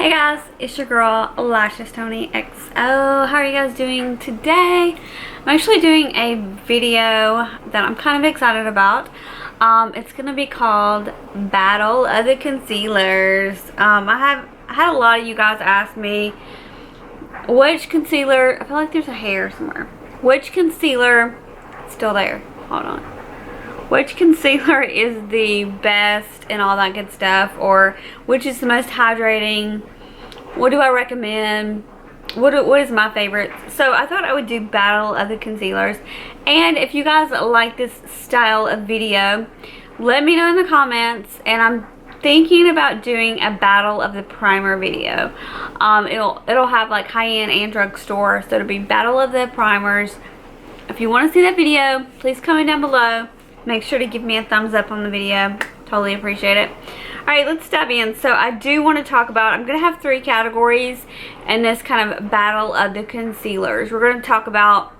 Hey guys, it's your girl Lashes Tony XO. How are you guys doing today? I'm actually doing a video that I'm kind of excited about. It's gonna be called Battle of the Concealers. I had a lot of you guys ask me which concealer. I feel like there's a hair somewhere. Which concealer? Still there. Hold on. Which concealer is the best and all that good stuff, or which is the most hydrating? What do I recommend? What is my favorite? So I thought I would do Battle of the Concealers. And if you guys like this style of video, let me know in the comments. And I'm thinking about doing a Battle of the Primer video. It'll have like high-end and drugstore, so it'll be Battle of the Primers. If you want to see that video, please comment down below. Make sure to give me a thumbs up on the video. Totally appreciate it. Alright, let's dive in. So I do want to talk about, I'm going to have 3 categories in this kind of Battle of the Concealers. We're going to talk about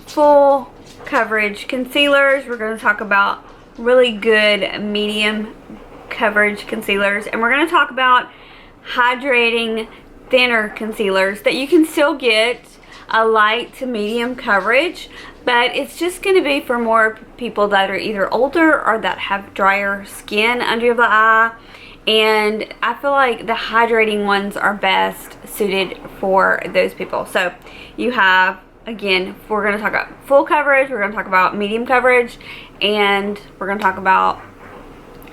full coverage concealers. We're going to talk about really good medium coverage concealers. And we're going to talk about hydrating thinner concealers that you can still get a light to medium coverage, but it's just going to be for more people that are either older or that have drier skin under the eye. And I feel like the hydrating ones are best suited for those people. So you have, again, we're going to talk about full coverage, we're going to talk about medium coverage, and we're going to talk about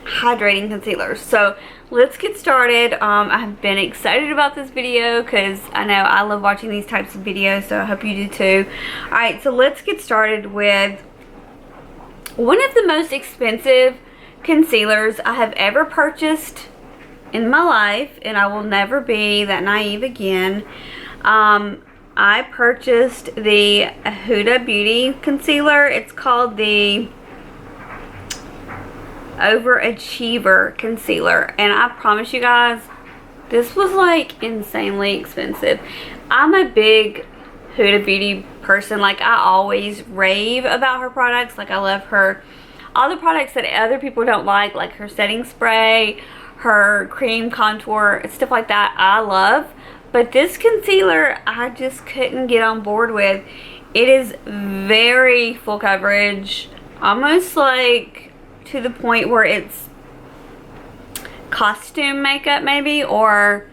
hydrating concealers. So let's get started. I've been excited about this video because I know I love watching these types of videos, so I hope you do too. Alright, so let's get started with one of the most expensive concealers I have ever purchased in my life, and I will never be that naive again. I purchased the Huda Beauty concealer. It's called the Overachiever concealer, and I promise you guys, this was like insanely expensive. I'm a big Huda Beauty person. Like, I always rave about her products. Like, I love her, all the products that other people don't like her setting spray, her cream contour, stuff like that, I love. But this concealer, I just couldn't get on board with. It is very full coverage, almost like to the point where it's costume makeup maybe, or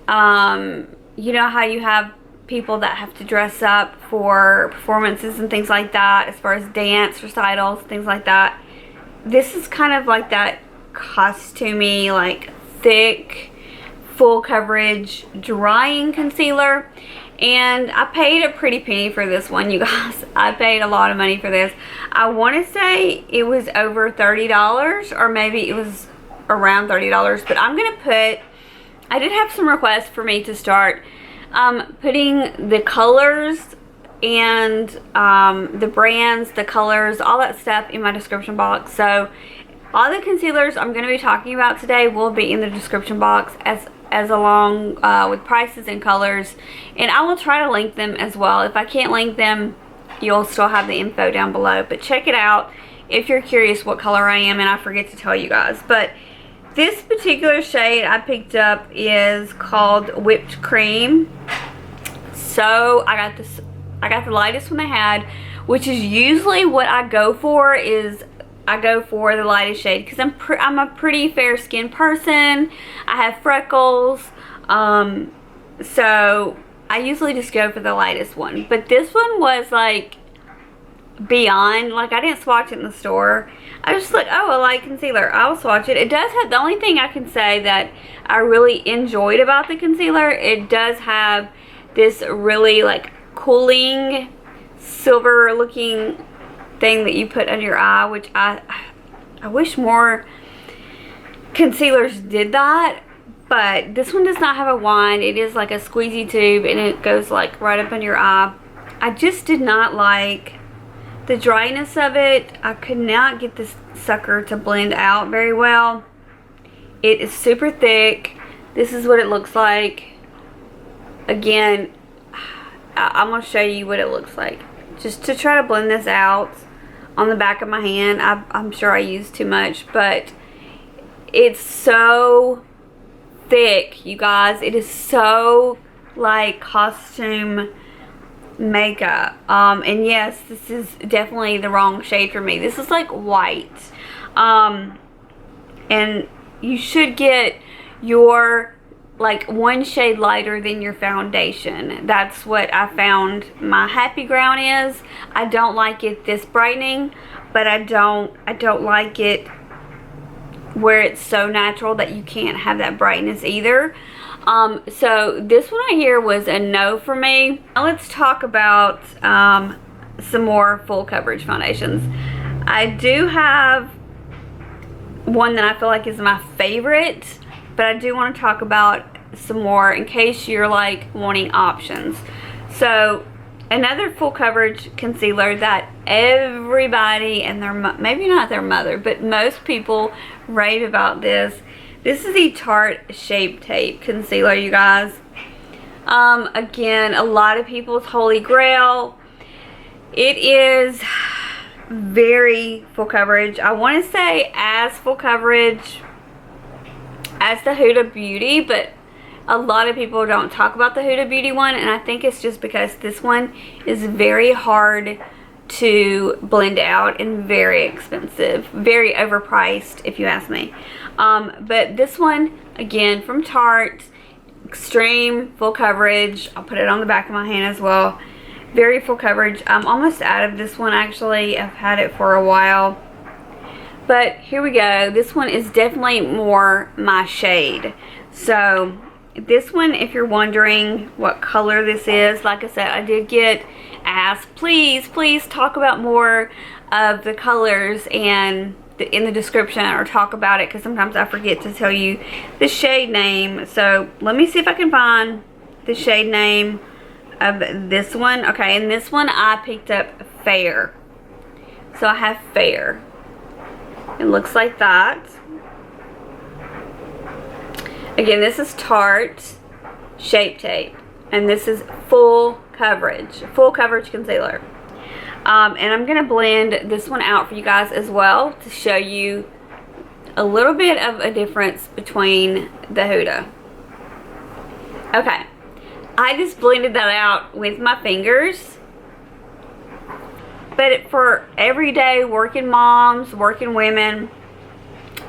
you know how you have people that have to dress up for performances and things like that, as far as dance recitals, things like that. This is kind of like that costumey, like thick, full coverage drying concealer. And I paid a pretty penny for this one, you guys. I paid a lot of money for this. I want to say it was over $30, or maybe it was around $30. But I'm going to put, I did have some requests for me to start putting the colors and the brands, the colors, all that stuff in my description box. So all the concealers I'm going to be talking about today will be in the description box, as along with prices and colors, and I will try to link them as well. If I can't link them, you'll still have the info down below, but check it out if you're curious what color I am and I forget to tell you guys. But this particular shade I picked up is called Whipped Cream. So I got the lightest one they had, which is usually what I go for. Is I go for the lightest shade because I'm a pretty fair skinned person. I have freckles, so I usually just go for the lightest one. But this one was like beyond. Like, I didn't swatch it in the store. I was just like, oh, I like concealer, I'll swatch it. It does have, the only thing I can say that I really enjoyed about the concealer, it does have this really like cooling silver looking thing that you put under your eye, which I wish more concealers did that. But this one does not have a wand. It is like a squeezy tube, and it goes like right up under your eye. I just did not like the dryness of it. I could not get this sucker to blend out very well. It is super thick. This is what it looks like. Again, I'm going to show you what it looks like, just to try to blend this out on the back of my hand. I'm sure I used too much, but it's so thick, you guys. It is so like costume makeup. And yes, this is definitely the wrong shade for me. This is like white. And you should get your like one shade lighter than your foundation. That's what I found my happy ground is. I don't like it this brightening, but I don't like it where it's so natural that you can't have that brightness either. So this one right here was a no for me. Now let's talk about some more full coverage foundations. I do have one that I feel like is my favorite, but I do want to talk about some more in case you're like wanting options. So another full coverage concealer that everybody and their maybe not their mother, but most people rave about this. This is the Tarte Shape Tape concealer, you guys. Again, a lot of people's holy grail. It is very full coverage. I want to say as full coverage as the Huda Beauty, but a lot of people don't talk about the Huda Beauty one, and I think it's just because this one is very hard to blend out and very expensive, very overpriced if you ask me. But this one, again, from Tarte, extreme full coverage. I'll put it on the back of my hand as well. Very full coverage. I'm almost out of this one actually. I've had it for a while. But here we go. This one is definitely more my shade. So this one, if you're wondering what color this is, like I said, I did get asked, please talk about more of the colors and in the description, or talk about it, because sometimes I forget to tell you the shade name. So let me see if I can find the shade name of this one. Okay, and this one I picked up Fair. So I have Fair. It looks like that. Again, this is Tarte Shape Tape, and this is full coverage concealer. And I'm going to blend this one out for you guys as well to show you a little bit of a difference between the Huda. Okay, I just blended that out with my fingers. But for everyday working moms, working women,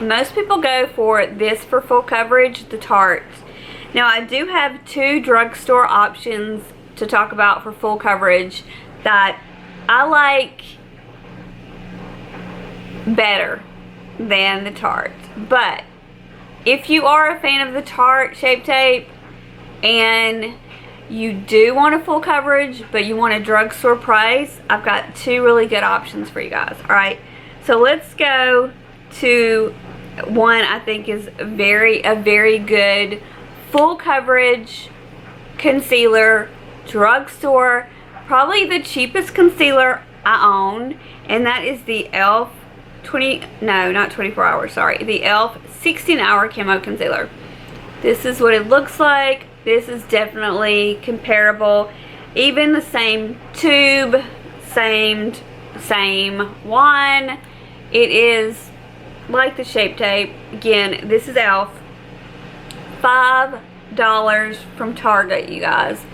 most people go for this for full coverage, the Tarte. Now I do have two drugstore options to talk about for full coverage that I like better than the Tarte. But if you are a fan of the Tarte Shape Tape and you do want a full coverage but you want a drugstore price, I've got two really good options for you guys. Alright, so let's go to one I think is a very good full coverage concealer, drugstore, probably the cheapest concealer I own, and that is the e.l.f. not 24 hours, sorry, the e.l.f. 16-hour camo concealer. This is what it looks like. This is definitely comparable, even the same tube, same one. It is like the Shape Tape. Again, this is e.l.f. $5 from Target, you guys.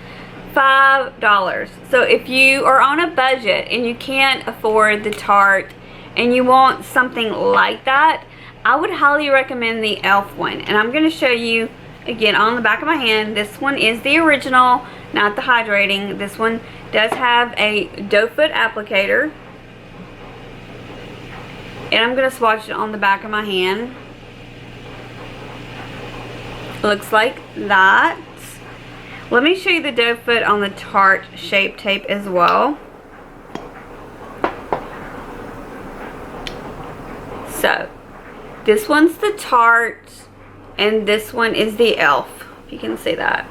$5. So if you are on a budget and you can't afford the Tarte and you want something like that, I would highly recommend the e.l.f. one. And I'm going to show you again on the back of my hand. This one is the original, not the hydrating. This one does have a doe foot applicator, and I'm going to swatch it on the back of my hand. Looks like that. Let me show you the doe foot on the Tarte Shape Tape as well. So this one's the Tarte and this one is the e.l.f. if you can see that.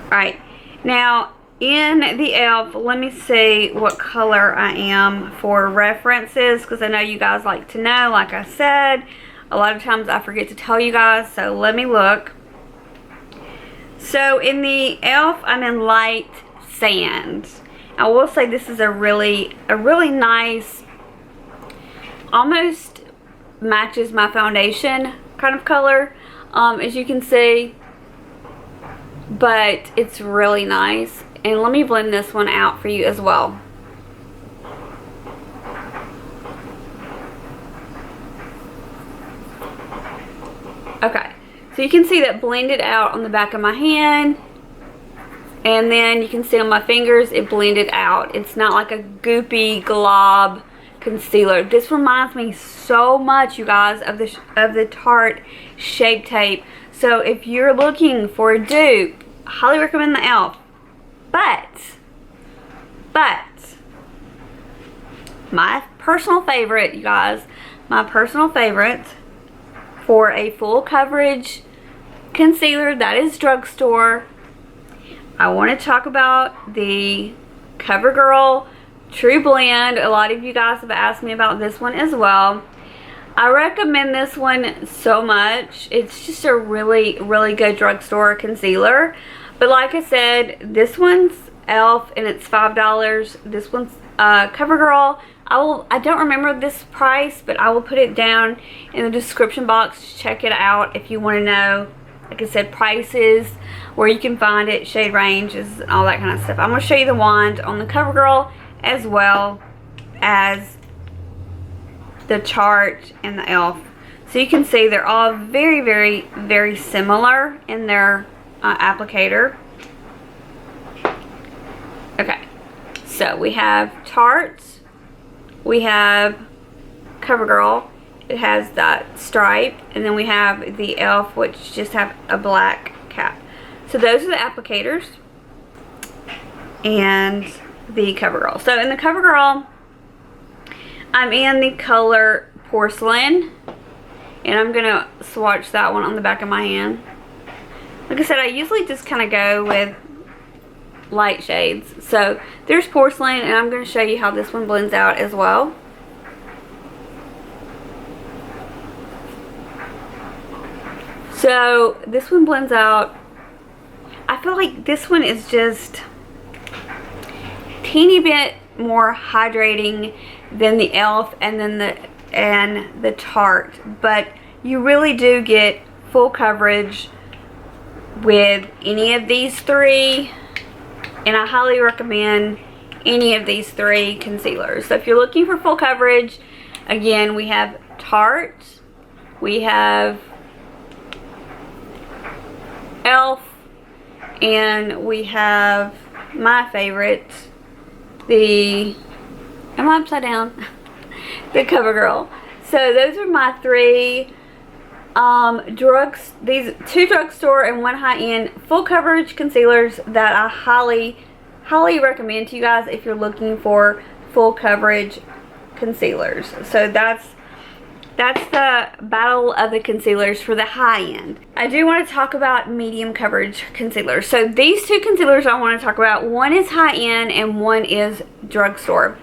Alright, now in the e.l.f., let me see what color I am for references, because I know you guys like to know. Like I said, a lot of times I forget to tell you guys, so let me look. So in the e.l.f., I'm in light sand. I will say this is a really nice, almost matches my foundation kind of color, as you can see. But it's really nice. And let me blend this one out for you as well. Okay, so you can see that blended out on the back of my hand, and then you can see on my fingers it blended out. It's not like a goopy glob concealer. This reminds me so much, you guys, of the Tarte Shape Tape. So if you're looking for a dupe, I highly recommend the e.l.f. But my personal favorite, you guys, my personal favorite for a full coverage concealer that is drugstore, I want to talk about the CoverGirl True Blend. A lot of you guys have asked me about this one as well. I recommend this one so much. It's just a really, really good drugstore concealer. But like I said, this one's e.l.f. and it's $5. This one's CoverGirl. I don't remember this price, but I will put it down in the description box. Check it out if you want to know, like I said, prices, where you can find it, shade ranges, and all that kind of stuff. I'm going to show you the wand on the CoverGirl as well as the Tarte and the e.l.f. So you can see they're all very, very, very similar in their applicator. Okay, so we have Tarte. We have CoverGirl. It has that stripe, and then we have the e.l.f., which just have a black cap. So those are the applicators and the CoverGirl. So in the CoverGirl, I'm in the color Porcelain, and I'm gonna swatch that one on the back of my hand. Like I said, I usually just kind of go with light shades. So there's Porcelain, and I'm going to show you how this one blends out as well. So this one blends out. I feel like this one is just teeny bit more hydrating than the e.l.f. and then the Tarte, but you really do get full coverage with any of these three. And I highly recommend any of these three concealers. So if you're looking for full coverage, again, we have Tarte, we have e.l.f., and we have my favorite, am I upside down? The CoverGirl. So those are my three these two drugstore and one high-end full coverage concealers that I highly recommend to you guys if you're looking for full coverage concealers. So that's the battle of the concealers for the high end. I do want to talk about medium coverage concealers. So these two concealers I want to talk about, one is high end and one is drugstore.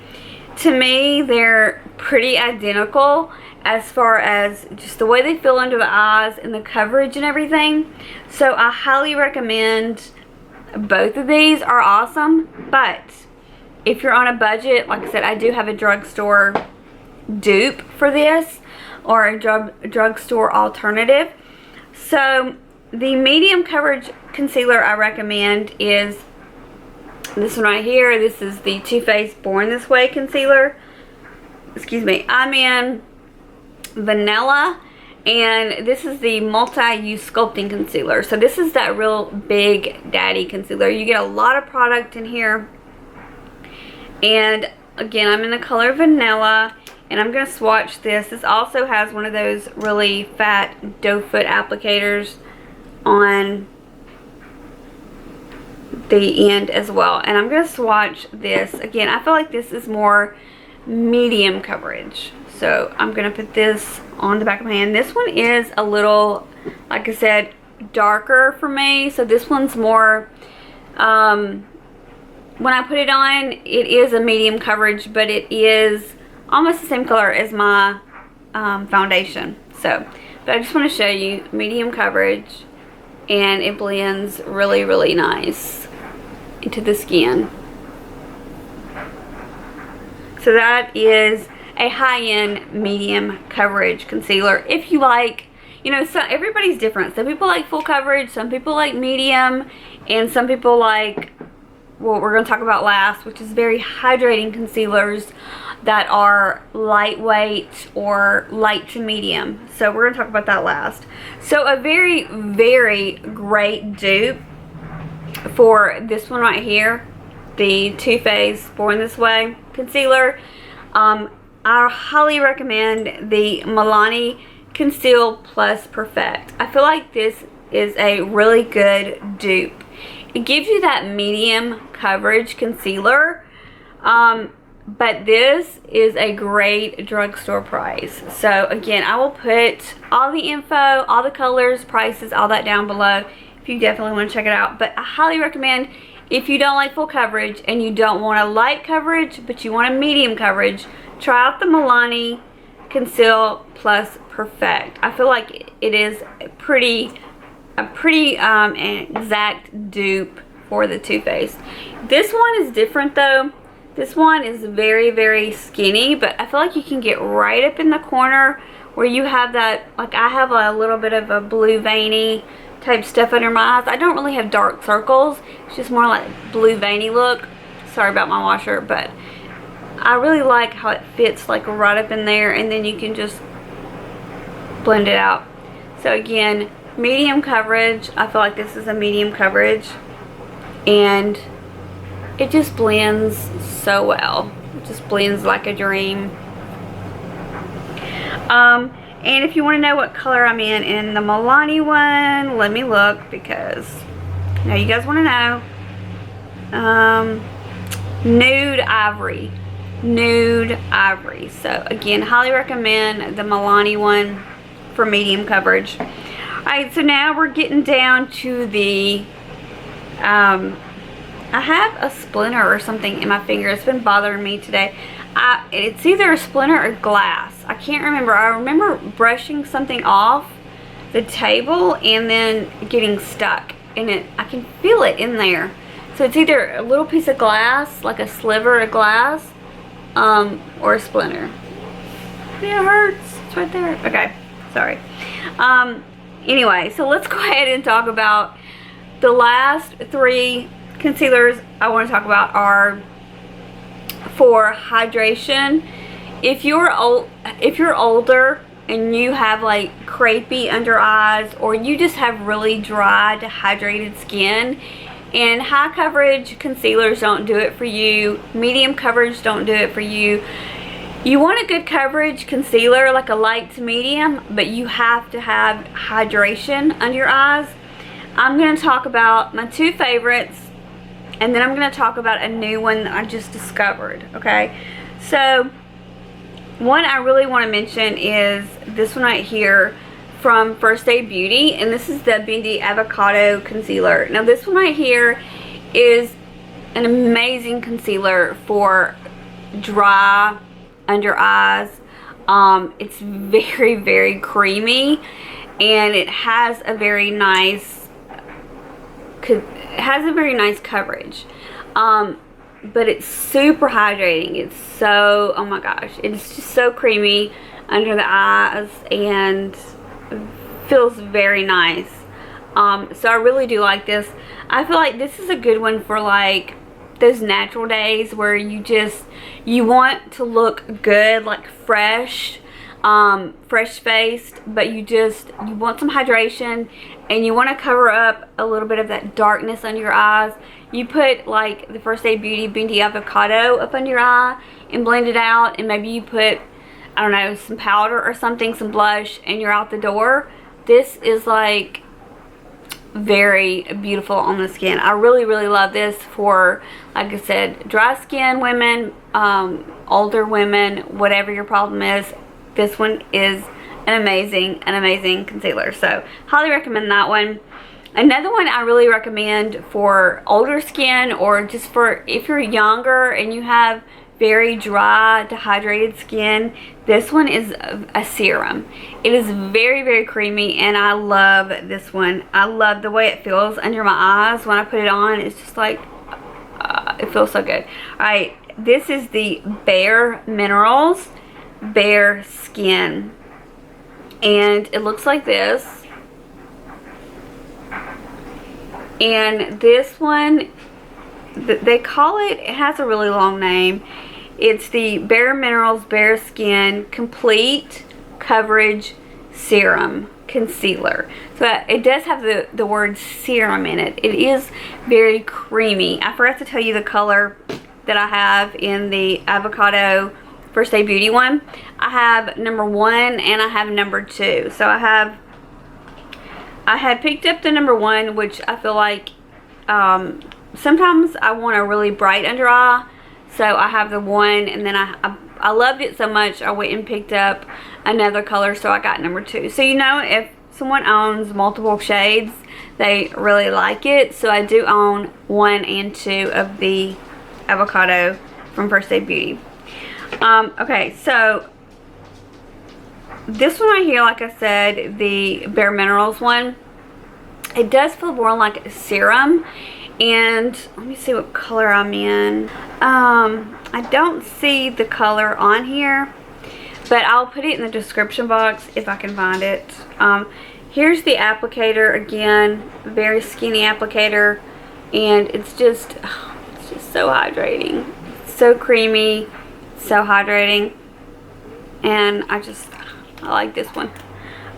To me, they're pretty identical as far as just the way they feel under the eyes and the coverage and everything. So I highly recommend both of these. Are awesome. But if you're on a budget, like I said, I do have a drugstore dupe for this, or a drugstore alternative. So the medium coverage concealer I recommend is this one right here. This is the Too Faced Born This Way concealer. Excuse me. I'm in Vanilla, and this is the multi-use sculpting concealer. So this is that real big daddy concealer. You get a lot of product in here, and again, I'm in the color Vanilla, and I'm going to swatch this. This also has one of those really fat doe foot applicators on the end as well, and I'm going to swatch this. Again, I feel like this is more medium coverage. So I'm going to put this on the back of my hand. This one is a little, like I said, darker for me. So this one's more, when I put it on, it is a medium coverage, but it is almost the same color as my foundation. So, but I just want to show you medium coverage, and it blends really, really nice into the skin. So that is a high-end medium coverage concealer. If you like, you know, so everybody's different. Some people like full coverage, some people like medium, and some people like what we're going to talk about last, which is very hydrating concealers that are lightweight or light to medium. So we're going to talk about that last. So a very, very great dupe for this one right here, the Too Faced Born This Way concealer. I highly recommend the Milani Conceal Plus Perfect. I feel like this is a really good dupe. It gives you that medium coverage concealer, but this is a great drugstore price. So again, I will put all the info, all the colors, prices, all that down below if you definitely want to check it out. But I highly recommend, if you don't like full coverage and you don't want a light coverage but you want a medium coverage, try out the Milani Conceal Plus Perfect. I feel like it is a pretty exact dupe for the Too Faced. This one is different though. This one is very, very skinny, but I feel like you can get right up in the corner where you have that, like I have a little bit of a blue veiny type stuff under my eyes. I don't really have dark circles. It's just more like blue veiny look. Sorry about my washer, but I really like how it fits like right up in there, and then you can just blend it out. So again, medium coverage. I feel like this is a medium coverage, and it just blends so well. It just blends like a dream. And if you want to know what color I'm in the Milani one, let me look, because now you guys want to know. Nude Ivory. Nude Ivory. So again, highly recommend the Milani one for medium coverage. Alright, so now we're getting down to the I have a splinter or something in my finger. It's been bothering me today. It's either a splinter or glass. I can't remember. I remember brushing something off the table and then getting stuck in it. I can feel it in there. So it's either a little piece of glass, like a sliver of glass, or a splinter. It hurts. It's right there. Okay, sorry. Anyway, so let's go ahead and talk about the last three concealers I want to talk about are for hydration. If you're older and you have like crepey under eyes, or you just have really dry, dehydrated skin, and high coverage concealers don't do it for you, medium coverage don't do it for you, you want a good coverage concealer, like a light to medium, but you have to have hydration under your eyes. I'm going to talk about my two favorites, and then I'm going to talk about a new one that I just discovered, okay? So, one I really want to mention is this one right here from First Aid Beauty, and this is the Bendy Avocado Concealer. Now, this one right here is an amazing concealer for dry under eyes. It's very, very creamy, and it has a very nice coverage, but it's super hydrating. It's so, oh my gosh, it's just so creamy under the eyes and feels very nice. So I really do like this. I feel like this is a good one for like those natural days where you want to look good, like fresh faced, but you want some hydration, and you want to cover up a little bit of that darkness under your eyes. You put like the First Aid Beauty Bendy Avocado up under your eye and blend it out, and maybe you put, I don't know, some powder or something, some blush, and you're out the door. This is like very beautiful on the skin. I really, really love this for, like I said, dry skin women, older women, whatever your problem is. This one is an amazing concealer. So highly recommend that one. Another one I really recommend for older skin, or just for if you're younger and you have very dry, dehydrated skin, this one is a serum. It is very, very creamy, and I love this one. I love the way it feels under my eyes when I put it on. It's just like, it feels so good. Alright, this is the Bare Minerals Bare Skin. And it looks like this. And this one, they call it, it has a really long name. It's the Bare Minerals Bare Skin Complete Coverage Serum Concealer. So it does have the word serum in it. It is very creamy. I forgot to tell you the color that I have in the Avocado First Aid Beauty one. I have number 1 and I have number 2. So I had picked up the number 1, which I feel like sometimes I want a really bright under eye. So I have the 1, and then I loved it so much I went and picked up another color, so I got number 2. So you know, if someone owns multiple shades, they really like it. So I do own 1 and 2 of the Avocado from First Aid Beauty. Okay, so this one right here, like I said, the Bare Minerals one, it does feel more like a serum. And let me see what color I'm in. I don't see the color on here, but I'll put it in the description box if I can find it. Here's the applicator again, very skinny applicator, and it's just so hydrating. It's so creamy, so hydrating, and I like this one.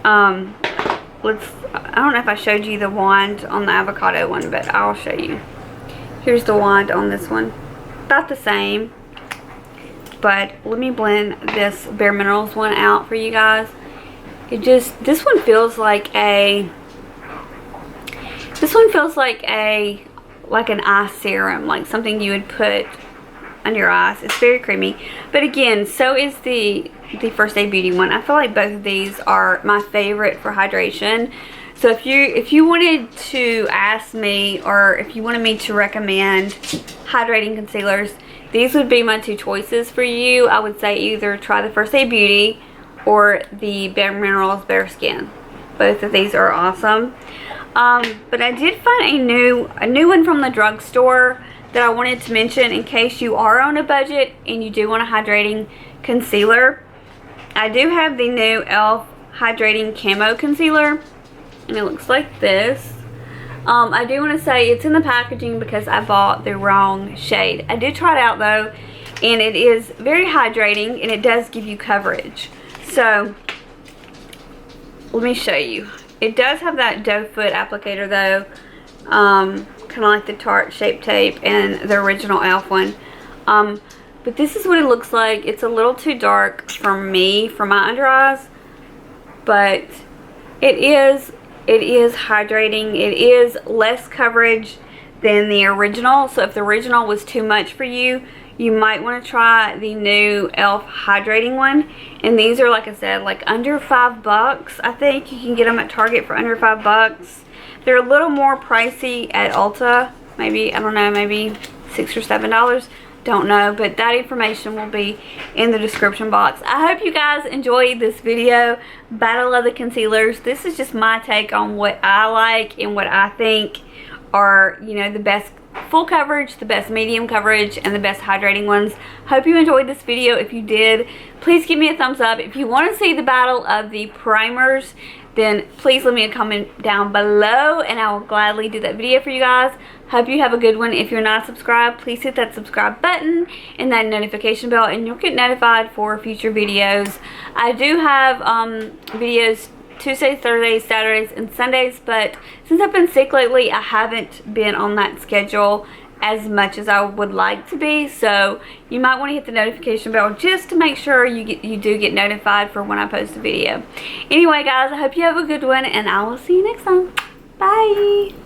I don't know if I showed you the wand on the Avocado one, but I'll show you. Here's the wand on this one. About the same. But let me blend this Bare Minerals one out for you guys. This one feels like an eye serum, like something you would put under your eyes. It's very creamy. But again, so is the First Aid Beauty one. I feel like both of these are my favorite for hydration. So if you wanted to ask me, or if you wanted me to recommend hydrating concealers, these would be my 2 choices for you. I would say either try the First Aid Beauty or the Bare Minerals Bare Skin. Both of these are awesome. But I did find a new one from the drugstore that I wanted to mention in case you are on a budget and you do want a hydrating concealer. I do have the new e.l.f. Hydrating Camo Concealer, and it looks like this. I do want to say it's in the packaging because I bought the wrong shade. I did try it out though, and it is very hydrating, and it does give you coverage. So let me show you. It does have that doe foot applicator though, kind of like the Tarte Shape Tape and the original e.l.f. one. But this is what it looks like. It's a little too dark for me, for my under eyes, but it is hydrating. It is less coverage than the original. So if the original was too much for you, you might want to try the new e.l.f. hydrating one. And these are, like I said, like under $5. I think you can get them at Target for under $5. They're a little more pricey at Ulta. Maybe, I don't know, maybe $6 or $7. Don't know, but that information will be in the description box. I hope you guys enjoyed this video, Battle of the Concealers. This is just my take on what I like and what I think are, you know, the best full coverage, the best medium coverage, and the best hydrating ones. Hope you enjoyed this video. If you did, please give me a thumbs up. If you want to see the battle of the primers, then please leave me a comment down below and I will gladly do that video for you guys. Hope you have a good one. If you're not subscribed, please hit that subscribe button and that notification bell and you'll get notified for future videos. I do have videos Tuesdays, Thursdays, Saturdays, and Sundays, but since I've been sick lately, I haven't been on that schedule as much as I would like to be, so you might want to hit the notification bell just to make sure you do get notified for when I post a video. Anyway guys, I hope you have a good one and I will see you next time. Bye!